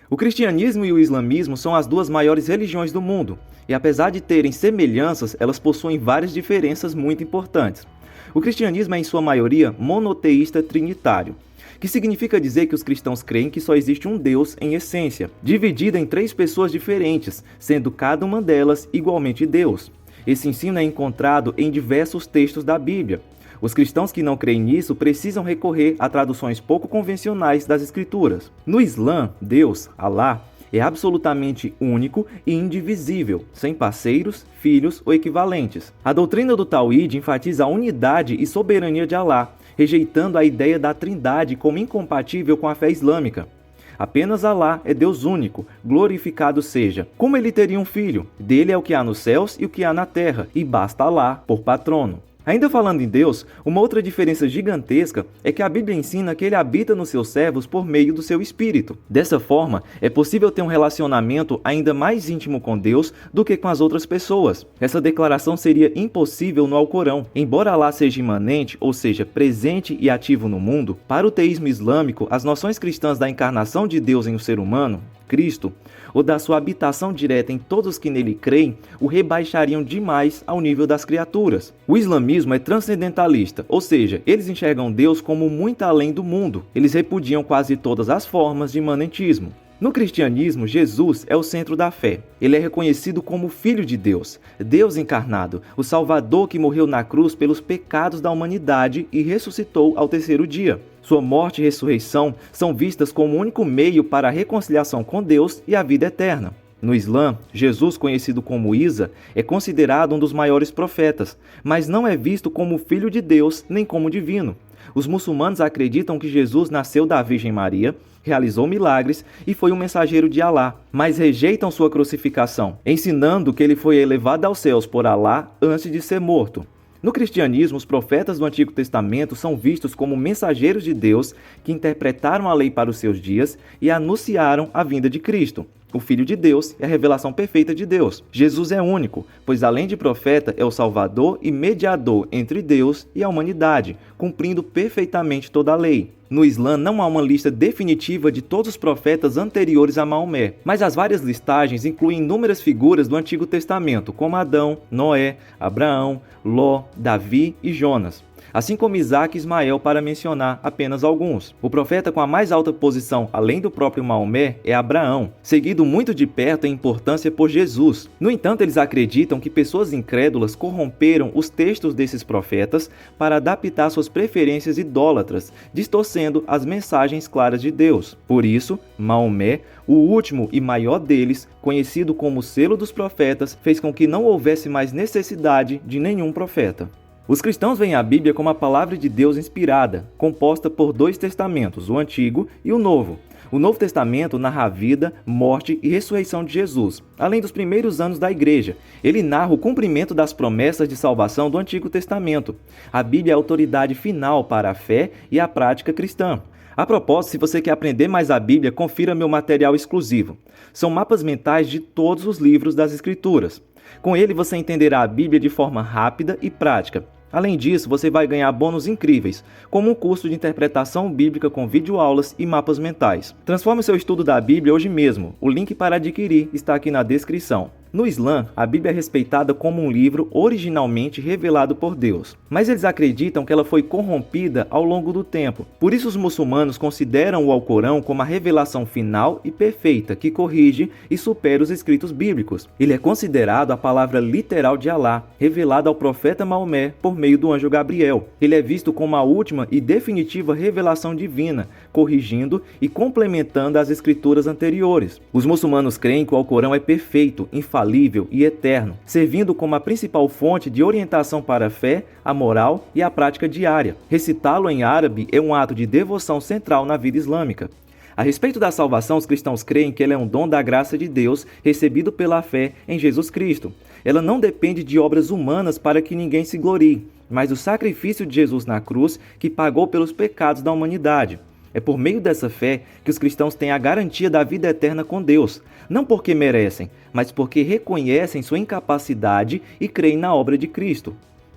O cristianismo e o islamismo são as duas maiores religiões do mundo, e apesar de terem semelhanças, elas possuem várias diferenças muito importantes. O cristianismo é, em sua maioria, monoteísta trinitário, que significa dizer que os cristãos creem que só existe um Deus em essência, dividido em três pessoas diferentes, sendo cada uma delas igualmente Deus. Esse ensino é encontrado em diversos textos da Bíblia. Os cristãos que não creem nisso precisam recorrer a traduções pouco convencionais das Escrituras. No Islã, Deus, Alá, é absolutamente único e indivisível, sem parceiros, filhos ou equivalentes. A doutrina do Tawhid enfatiza a unidade e soberania de Alá, rejeitando a ideia da trindade como incompatível com a fé islâmica. Apenas Alá é Deus único, glorificado seja. Como ele teria um filho? Dele é o que há nos céus e o que há na terra, e basta Alá por patrono. Ainda falando em Deus, uma outra diferença gigantesca é que a Bíblia ensina que ele habita nos seus servos por meio do seu Espírito. Dessa forma, é possível ter um relacionamento ainda mais íntimo com Deus do que com as outras pessoas. Essa declaração seria impossível no Alcorão. Embora Alá seja imanente, ou seja, presente e ativo no mundo, para o teísmo islâmico, as noções cristãs da encarnação de Deus em um ser humano, Cristo, ou da sua habitação direta em todos que nele creem, o rebaixariam demais ao nível das criaturas. O islamismo é transcendentalista, ou seja, eles enxergam Deus como muito além do mundo. Eles repudiam quase todas as formas de imanentismo. No cristianismo, Jesus é o centro da fé. Ele é reconhecido como Filho de Deus, Deus encarnado, o Salvador que morreu na cruz pelos pecados da humanidade e ressuscitou ao terceiro dia. Sua morte e ressurreição são vistas como o único meio para a reconciliação com Deus e a vida eterna. No Islã, Jesus, conhecido como Isa, é considerado um dos maiores profetas, mas não é visto como Filho de Deus nem como divino. Os muçulmanos acreditam que Jesus nasceu da Virgem Maria, realizou milagres e foi um mensageiro de Alá, mas rejeitam sua crucificação, ensinando que ele foi elevado aos céus por Alá antes de ser morto. No cristianismo, os profetas do Antigo Testamento são vistos como mensageiros de Deus que interpretaram a lei para os seus dias e anunciaram a vinda de Cristo, o Filho de Deus e a revelação perfeita de Deus. Jesus é único, pois além de profeta, é o Salvador e mediador entre Deus e a humanidade, cumprindo perfeitamente toda a lei. No Islã não há uma lista definitiva de todos os profetas anteriores a Maomé, mas as várias listagens incluem inúmeras figuras do Antigo Testamento, como Adão, Noé, Abraão, Ló, Davi e Jonas, assim como Isaac e Ismael, para mencionar apenas alguns. O profeta com a mais alta posição, além do próprio Maomé, é Abraão, seguido muito de perto em importância por Jesus. No entanto, eles acreditam que pessoas incrédulas corromperam os textos desses profetas para adaptar suas preferências idólatras, distorcendo as mensagens claras de Deus. Por isso, Maomé, o último e maior deles, conhecido como o selo dos profetas, fez com que não houvesse mais necessidade de nenhum profeta. Os cristãos veem a Bíblia como a palavra de Deus inspirada, composta por dois testamentos, o Antigo e o Novo. O Novo Testamento narra a vida, morte e ressurreição de Jesus, além dos primeiros anos da Igreja. Ele narra o cumprimento das promessas de salvação do Antigo Testamento. A Bíblia é a autoridade final para a fé e a prática cristã. A propósito, se você quer aprender mais a Bíblia, confira meu material exclusivo. São mapas mentais de todos os livros das Escrituras. Com ele você entenderá a Bíblia de forma rápida e prática. Além disso, você vai ganhar bônus incríveis, como um curso de interpretação bíblica com videoaulas e mapas mentais. Transforme seu estudo da Bíblia hoje mesmo. O link para adquirir está aqui na descrição. No Islã, a Bíblia é respeitada como um livro originalmente revelado por Deus, mas eles acreditam que ela foi corrompida ao longo do tempo. Por isso os muçulmanos consideram o Alcorão como a revelação final e perfeita que corrige e supera os escritos bíblicos. Ele é considerado a palavra literal de Alá, revelada ao profeta Maomé por meio do anjo Gabriel. Ele é visto como a última e definitiva revelação divina, corrigindo e complementando as escrituras anteriores. Os muçulmanos creem que o Alcorão é perfeito, infalível e eterno, servindo como a principal fonte de orientação para a fé, a moral e a prática diária. Recitá-lo em árabe é um ato de devoção central na vida islâmica. A respeito da salvação, os cristãos creem que ela é um dom da graça de Deus, recebido pela fé em Jesus Cristo. Ela não depende de obras humanas para que ninguém se glorie, mas do sacrifício de Jesus na cruz, que pagou pelos pecados da humanidade. É por meio dessa fé que os cristãos têm a garantia da vida eterna com Deus, não porque merecem, mas porque reconhecem sua incapacidade e creem na obra de Cristo.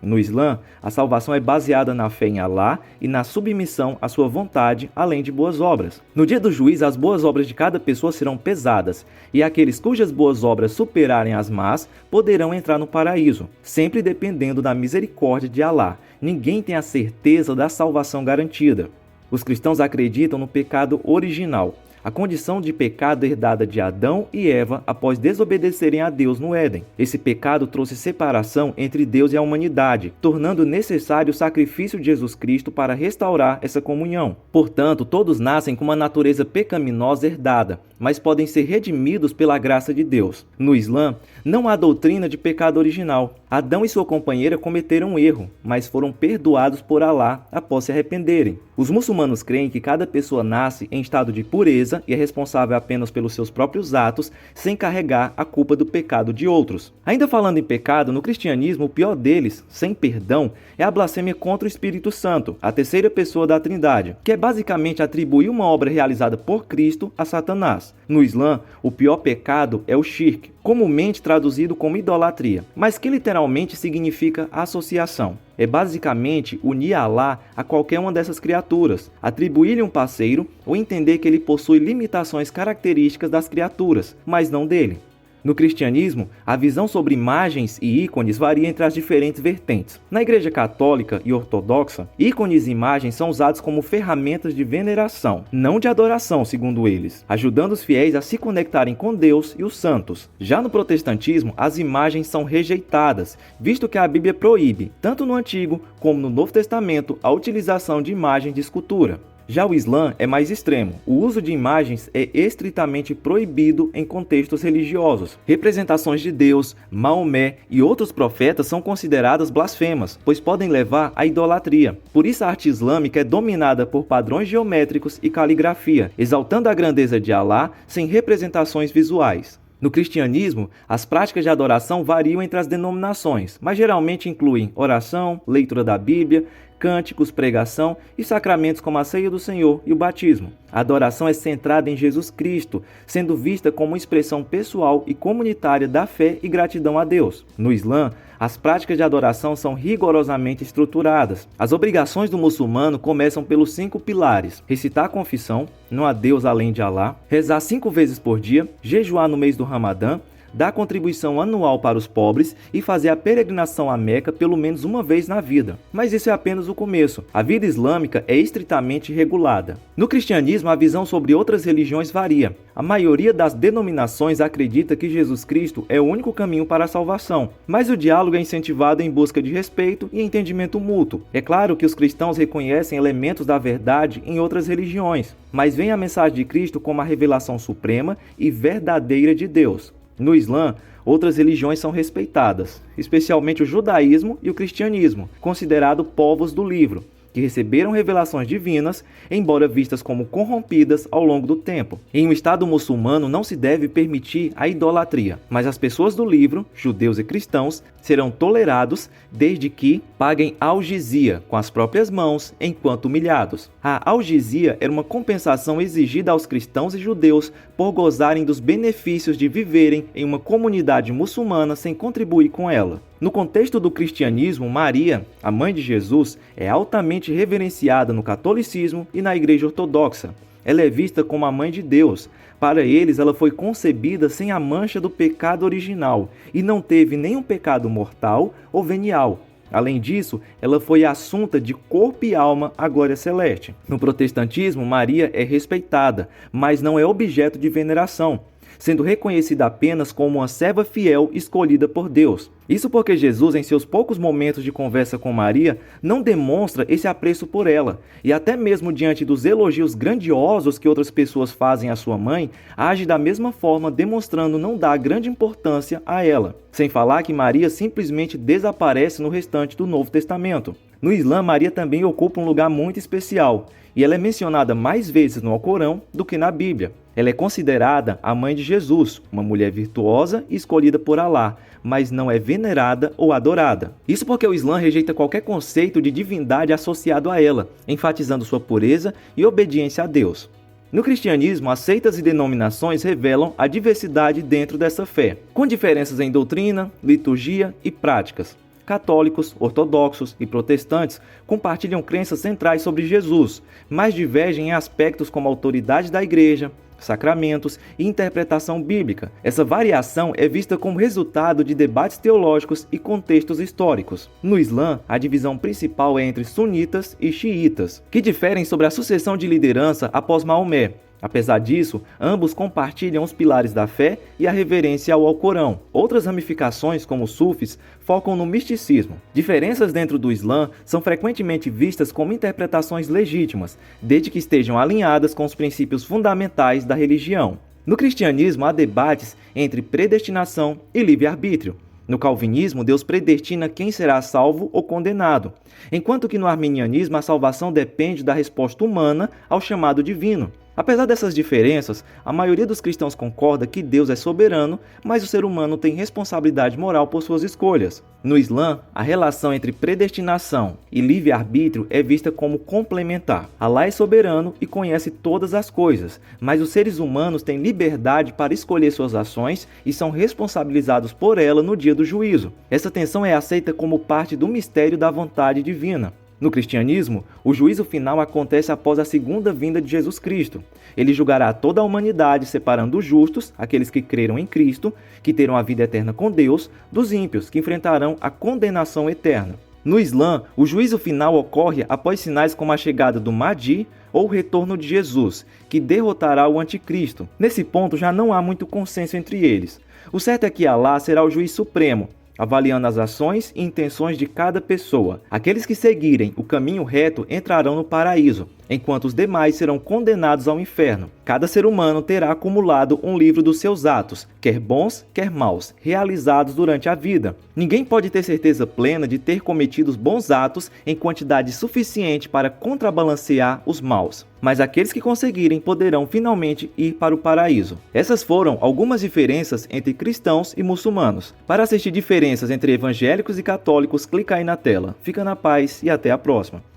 No Islã, a salvação é baseada na fé em Alá e na submissão à sua vontade, além de boas obras. No dia do juízo, as boas obras de cada pessoa serão pesadas, e aqueles cujas boas obras superarem as más poderão entrar no paraíso, sempre dependendo da misericórdia de Alá. Ninguém tem a certeza da salvação garantida. Os cristãos acreditam no pecado original, a condição de pecado herdada de Adão e Eva após desobedecerem a Deus no Éden. Esse pecado trouxe separação entre Deus e a humanidade, tornando necessário o sacrifício de Jesus Cristo para restaurar essa comunhão. Portanto, todos nascem com uma natureza pecaminosa herdada, mas podem ser redimidos pela graça de Deus. No Islã, não há doutrina de pecado original. Adão e sua companheira cometeram um erro, mas foram perdoados por Alá após se arrependerem. Os muçulmanos creem que cada pessoa nasce em estado de pureza e é responsável apenas pelos seus próprios atos, sem carregar a culpa do pecado de outros. Ainda falando em pecado, no cristianismo, o pior deles, sem perdão, é a blasfêmia contra o Espírito Santo, a terceira pessoa da Trindade, que é basicamente atribuir uma obra realizada por Cristo a Satanás. No Islã, o pior pecado é o shirk, comumente traduzido como idolatria, mas que literalmente significa associação. É basicamente unir Alá a qualquer uma dessas criaturas, atribuir-lhe um parceiro ou entender que ele possui limitações características das criaturas, mas não dele. No cristianismo, a visão sobre imagens e ícones varia entre as diferentes vertentes. Na Igreja Católica e Ortodoxa, ícones e imagens são usados como ferramentas de veneração, não de adoração, segundo eles, ajudando os fiéis a se conectarem com Deus e os santos. Já no protestantismo, as imagens são rejeitadas, visto que a Bíblia proíbe, tanto no Antigo como no Novo Testamento, a utilização de imagens de escultura. Já o Islã é mais extremo. O uso de imagens é estritamente proibido em contextos religiosos. Representações de Deus, Maomé e outros profetas são consideradas blasfemas, pois podem levar à idolatria. Por isso a arte islâmica é dominada por padrões geométricos e caligrafia, exaltando a grandeza de Alá sem representações visuais. No cristianismo, as práticas de adoração variam entre as denominações, mas geralmente incluem oração, leitura da Bíblia, cânticos, pregação e sacramentos como a ceia do Senhor e o batismo. A adoração é centrada em Jesus Cristo, sendo vista como uma expressão pessoal e comunitária da fé e gratidão a Deus. No Islã, as práticas de adoração são rigorosamente estruturadas. As obrigações do muçulmano começam pelos 5 pilares: recitar a confissão, não há Deus além de Alá, rezar 5 vezes por dia, jejuar no mês do Ramadã, dar contribuição anual para os pobres e fazer a peregrinação a Meca pelo menos uma vez na vida. Mas isso é apenas o começo. A vida islâmica é estritamente regulada. No cristianismo, a visão sobre outras religiões varia. A maioria das denominações acredita que Jesus Cristo é o único caminho para a salvação, mas o diálogo é incentivado em busca de respeito e entendimento mútuo. É claro que os cristãos reconhecem elementos da verdade em outras religiões, mas veem a mensagem de Cristo como a revelação suprema e verdadeira de Deus. No Islã, outras religiões são respeitadas, especialmente o judaísmo e o cristianismo, considerados povos do livro, que receberam revelações divinas, embora vistas como corrompidas ao longo do tempo. Em um Estado muçulmano não se deve permitir a idolatria, mas as pessoas do livro, judeus e cristãos, serão tolerados desde que paguem algizia com as próprias mãos enquanto humilhados. A algizia era uma compensação exigida aos cristãos e judeus por gozarem dos benefícios de viverem em uma comunidade muçulmana sem contribuir com ela. No contexto do cristianismo, Maria, a mãe de Jesus, é altamente reverenciada no catolicismo e na Igreja Ortodoxa. Ela é vista como a mãe de Deus. Para eles, ela foi concebida sem a mancha do pecado original e não teve nenhum pecado mortal ou venial. Além disso, ela foi assunta de corpo e alma à glória celeste. No protestantismo, Maria é respeitada, mas não é objeto de veneração, sendo reconhecida apenas como uma serva fiel escolhida por Deus. Isso porque Jesus, em seus poucos momentos de conversa com Maria, não demonstra esse apreço por ela, e até mesmo diante dos elogios grandiosos que outras pessoas fazem à sua mãe, age da mesma forma, demonstrando não dar grande importância a ela. Sem falar que Maria simplesmente desaparece no restante do Novo Testamento. No Islã, Maria também ocupa um lugar muito especial, e ela é mencionada mais vezes no Alcorão do que na Bíblia. Ela é considerada a mãe de Jesus, uma mulher virtuosa e escolhida por Alá, mas não é venerada ou adorada. Isso porque o Islã rejeita qualquer conceito de divindade associado a ela, enfatizando sua pureza e obediência a Deus. No cristianismo, as seitas e denominações revelam a diversidade dentro dessa fé, com diferenças em doutrina, liturgia e práticas. católicos, ortodoxos e protestantes compartilham crenças centrais sobre Jesus, mas divergem em aspectos como a autoridade da igreja, sacramentos e interpretação bíblica. Essa variação é vista como resultado de debates teológicos e contextos históricos. No Islã, a divisão principal é entre sunitas e xiitas, que diferem sobre a sucessão de liderança após Maomé. Apesar disso, ambos compartilham os pilares da fé e a reverência ao Alcorão. Outras ramificações, como os sufis, focam no misticismo. Diferenças dentro do Islã são frequentemente vistas como interpretações legítimas, desde que estejam alinhadas com os princípios fundamentais da religião. No cristianismo, há debates entre predestinação e livre-arbítrio. No calvinismo, Deus predestina quem será salvo ou condenado, enquanto que no arminianismo a salvação depende da resposta humana ao chamado divino. Apesar dessas diferenças, a maioria dos cristãos concorda que Deus é soberano, mas o ser humano tem responsabilidade moral por suas escolhas. No Islã, a relação entre predestinação e livre-arbítrio é vista como complementar. Alá é soberano e conhece todas as coisas, mas os seres humanos têm liberdade para escolher suas ações e são responsabilizados por ela no dia do juízo. Essa tensão é aceita como parte do mistério da vontade divina. No cristianismo, o juízo final acontece após a segunda vinda de Jesus Cristo. Ele julgará toda a humanidade, separando os justos, aqueles que creram em Cristo, que terão a vida eterna com Deus, dos ímpios, que enfrentarão a condenação eterna. No Islã, o juízo final ocorre após sinais como a chegada do Mahdi ou o retorno de Jesus, que derrotará o anticristo. Nesse ponto já não há muito consenso entre eles. O certo é que Alá será o juiz supremo, avaliando as ações e intenções de cada pessoa. Aqueles que seguirem o caminho reto entrarão no paraíso, enquanto os demais serão condenados ao inferno. Cada ser humano terá acumulado um livro dos seus atos, quer bons, quer maus, realizados durante a vida. Ninguém pode ter certeza plena de ter cometido os bons atos em quantidade suficiente para contrabalancear os maus, mas aqueles que conseguirem poderão finalmente ir para o paraíso. Essas foram algumas diferenças entre cristãos e muçulmanos. Para assistir diferenças entre evangélicos e católicos, clica aí na tela. Fica na paz e até a próxima.